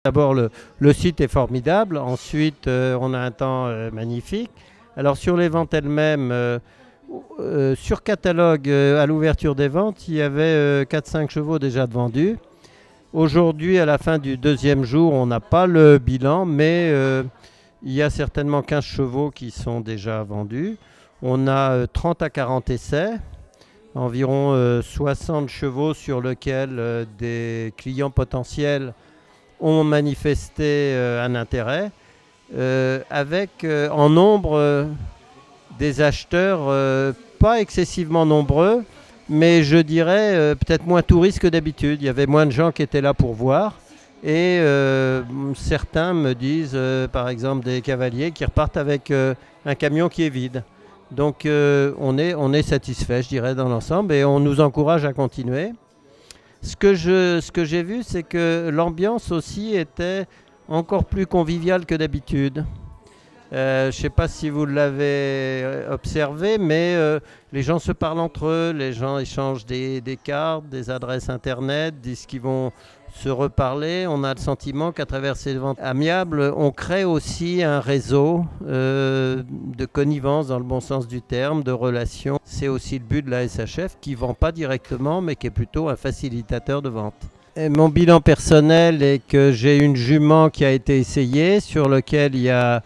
D'abord, le site est formidable. Ensuite, on a un temps magnifique. Alors, sur les ventes elles-mêmes, sur catalogue, à l'ouverture des ventes, il y avait 4-5 chevaux déjà de vendus. Aujourd'hui, à la fin du deuxième jour, on n'a pas le bilan, mais il y a certainement 15 chevaux qui sont déjà vendus. On a 30 à 40 essais, environ 60 chevaux sur lesquels des clients potentiels ont manifesté un intérêt, avec en nombre des acheteurs pas excessivement nombreux, mais je dirais peut-être moins touristes que d'habitude. Il y avait moins de gens qui étaient là pour voir. Et certains me disent, par exemple, des cavaliers qui repartent avec un camion qui est vide. Donc on est satisfait, je dirais, dans l'ensemble, et on nous encourage à continuer. Ce que j'ai vu, c'est que l'ambiance aussi était encore plus conviviale que d'habitude. Je ne sais pas si vous l'avez observé, mais les gens se parlent entre eux, les gens échangent des cartes, des adresses internet, disent qu'ils vont se reparler. On a le sentiment qu'à travers ces ventes amiables, on crée aussi un réseau de connivence dans le bon sens du terme, de relations. C'est aussi le but de la SHF qui ne vend pas directement, mais qui est plutôt un facilitateur de vente. Et mon bilan personnel est que j'ai une jument qui a été essayée, sur laquelle il y a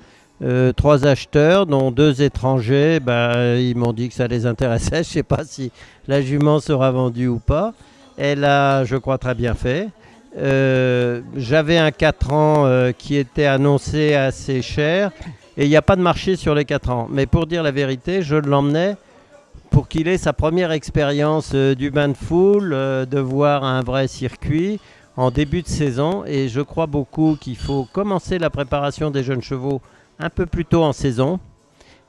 3 acheteurs, dont 2 étrangers. Ils m'ont dit que ça les intéressait. Je ne sais pas si la jument sera vendue ou pas. Elle a, je crois, très bien fait. J'avais un 4 ans qui était annoncé assez cher, et il n'y a pas de marché sur les 4 ans. Mais pour dire la vérité, je l'emmenais pour qu'il ait sa première expérience du bain de foule, de voir un vrai circuit en début de saison. Et je crois beaucoup qu'il faut commencer la préparation des jeunes chevaux un peu plus tôt en saison,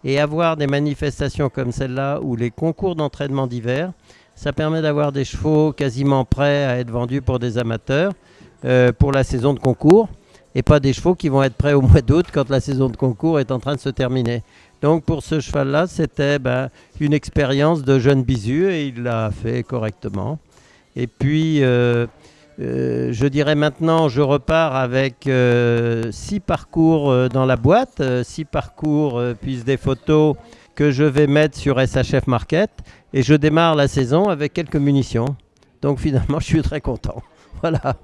et avoir des manifestations comme celle-là, ou les concours d'entraînement d'hiver. Ça permet d'avoir des chevaux quasiment prêts à être vendus pour des amateurs pour la saison de concours, et pas des chevaux qui vont être prêts au mois d'août quand la saison de concours est en train de se terminer. Donc pour ce cheval-là, c'était une expérience de jeune bisu, et il l'a fait correctement. Et puis, je dirais maintenant, je repars avec 6 parcours dans la boîte, 6 parcours puis des photos que je vais mettre sur SHF Market, et je démarre la saison avec quelques munitions. Donc finalement, je suis très content. Voilà.